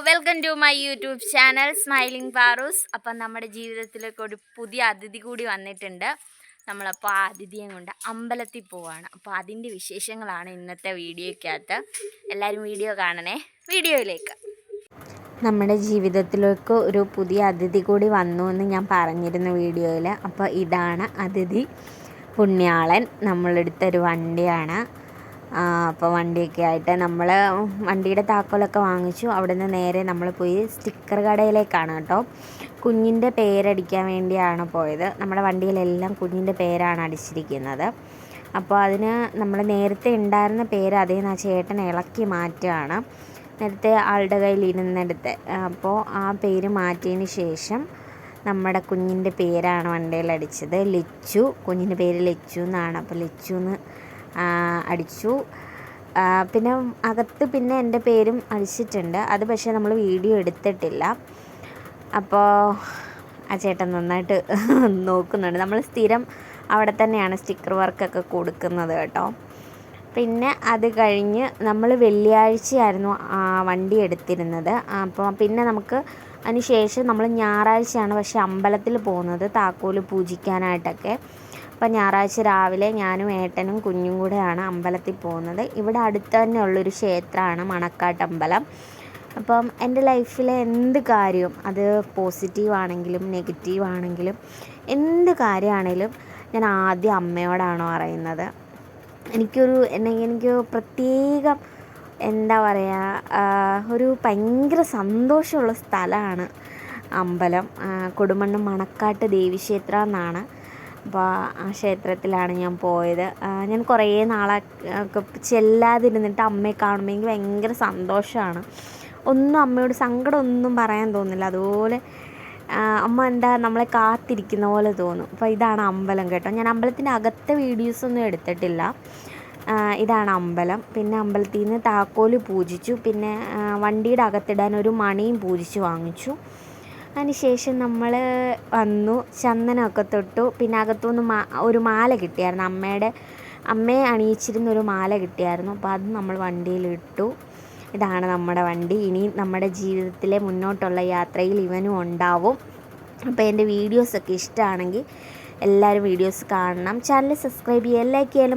Welcome to my YouTube channel smiling പാറൂസ്. അപ്പം നമ്മുടെ ജീവിതത്തിലേക്ക് ഒരു പുതിയ അതിഥി കൂടി വന്നിട്ടുണ്ട്. നമ്മളപ്പോൾ ആ അതിഥിയെ കൊണ്ട് അമ്പലത്തിൽ പോവാണ്. അപ്പോൾ അതിൻ്റെ വിശേഷങ്ങളാണ് ഇന്നത്തെ വീഡിയോയ്ക്കകത്ത്. എല്ലാവരും വീഡിയോ കാണണേ. വീഡിയോയിലേക്ക് നമ്മുടെ ജീവിതത്തിലേക്ക് ഒരു പുതിയ അതിഥി കൂടി വന്നു എന്ന് ഞാൻ പറഞ്ഞിരുന്നു വീഡിയോയിൽ. അപ്പോൾ ഇതാണ് അതിഥി, പുണ്യാളൻ. നമ്മളെടുത്തൊരു വണ്ടിയാണ്. അപ്പോൾ വണ്ടിയൊക്കെ ആയിട്ട് നമ്മൾ വണ്ടിയുടെ താക്കോലൊക്കെ വാങ്ങിച്ചു. അവിടെ നിന്ന് നേരെ നമ്മൾ പോയി സ്റ്റിക്കർ കടയിലേക്കാണ് കേട്ടോ. കുഞ്ഞിൻ്റെ പേരടിക്കാൻ വേണ്ടിയാണ് പോയത്. നമ്മുടെ വണ്ടിയിലെല്ലാം കുഞ്ഞിൻ്റെ പേരാണ് അടിച്ചിരിക്കുന്നത്. അപ്പോൾ അതിന് നമ്മൾ നേരത്തെ ഉണ്ടായിരുന്ന പേര് അതേന്ന് ആ ചേട്ടൻ ഇളക്കി മാറ്റുകയാണ്. നേരത്തെ ആളുടെ കയ്യിൽ ഇരുന്നെടുത്ത്. അപ്പോൾ ആ പേര് മാറ്റിയതിന് ശേഷം നമ്മുടെ കുഞ്ഞിൻ്റെ പേരാണ് വണ്ടിയിൽ അടിച്ചത്. ലച്ചു, കുഞ്ഞിൻ്റെ പേര് ലച്ചു എന്നാണ്. അപ്പോൾ ലച്ചു എന്ന് അടിച്ചു. പിന്നെ അകത്ത് പിന്നെ എൻ്റെ പേരും അടിച്ചിട്ടുണ്ട്. അത് പക്ഷേ നമ്മൾ വീഡിയോ എടുത്തിട്ടില്ല. അപ്പോൾ ആ ചേട്ടൻ നന്നായിട്ട് നോക്കുന്നുണ്ട്. നമ്മൾ സ്ഥിരം അവിടെ തന്നെയാണ് സ്റ്റിക്കർ വർക്കൊക്കെ കൊടുക്കുന്നത് കേട്ടോ. പിന്നെ അത് കഴിഞ്ഞ് നമ്മൾ വെള്ളിയാഴ്ചയായിരുന്നു വണ്ടി എടുത്തിരുന്നത്. അപ്പോൾ പിന്നെ നമുക്ക് അതിന് ശേഷം നമ്മൾ ഞായറാഴ്ചയാണ് പക്ഷേ അമ്പലത്തിൽ പോകുന്നത് താക്കോല് പൂജിക്കാനായിട്ടൊക്കെ. അപ്പം ഞായറാഴ്ച രാവിലെ ഞാനും ഏട്ടനും കുഞ്ഞും കൂടെയാണ് അമ്പലത്തിൽ പോകുന്നത്. ഇവിടെ അടുത്ത് തന്നെ ഉള്ളൊരു ക്ഷേത്രമാണ് മണക്കാട്ട് അമ്പലം. അപ്പം എൻ്റെ ലൈഫിലെ എന്ത് കാര്യവും, അത് പോസിറ്റീവ് ആണെങ്കിലും നെഗറ്റീവ് ആണെങ്കിലും എന്ത് കാര്യമാണെങ്കിലും ഞാൻ ആദ്യം അമ്മയോടാണ് പറയുന്നത്. എനിക്ക് പ്രത്യേകം എന്താ പറയുക, ഒരു ഭയങ്കര സന്തോഷമുള്ള സ്ഥലമാണ് അമ്പലം. കൊടുമണ്ണ് മണക്കാട്ട് ദേവീക്ഷേത്രം എന്നാണ്. അപ്പോൾ ആ ക്ഷേത്രത്തിലാണ് ഞാൻ പോയത്. ഞാൻ കുറേ നാളൊക്കെ ചെല്ലാതിരുന്നിട്ട് അമ്മയെ കാണുമ്പോൾ എനിക്ക് ഭയങ്കര സന്തോഷമാണ്. ഒന്നും അമ്മയോട് സങ്കടമൊന്നും പറയാൻ തോന്നില്ല. അതുപോലെ അമ്മ എന്താ നമ്മളെ കാത്തിരിക്കുന്ന പോലെ തോന്നും. അപ്പോൾ ഇതാണ് അമ്പലം കേട്ടോ. ഞാൻ അമ്പലത്തിൻ്റെ അകത്തെ വീഡിയോസൊന്നും എടുത്തിട്ടില്ല. ഇതാണ് അമ്പലം. പിന്നെ അമ്പലത്തിൽ നിന്ന് താക്കോല് പൂജിച്ചു. പിന്നെ വണ്ടിയുടെ അകത്തിടാൻ ഒരു മണിയും പൂജിച്ച് വാങ്ങിച്ചു. അതിന് ശേഷം നമ്മൾ വന്നു, ചന്ദനമൊക്കെ തൊട്ടു. പിന്നെ അകത്തുനിന്ന് ഒരു മാല കിട്ടിയായിരുന്നു, അമ്മയെ അണിയിച്ചിരുന്ന ഒരു മാല കിട്ടിയായിരുന്നു. അപ്പോൾ അത് നമ്മൾ വണ്ടിയിലിട്ടു. ഇതാണ് നമ്മുടെ വണ്ടി. ഇനി നമ്മുടെ ജീവിതത്തിലെ മുന്നോട്ടുള്ള യാത്രയിൽ ഇവനും ഉണ്ടാവും. അപ്പോൾ എൻ്റെ വീഡിയോസൊക്കെ ഇഷ്ടമാണെങ്കിൽ എല്ലാവരും വീഡിയോസ് കാണണം. ചാനൽ സബ്സ്ക്രൈബ് ചെയ്യുക, ലൈക്ക് ചെയ്യാനും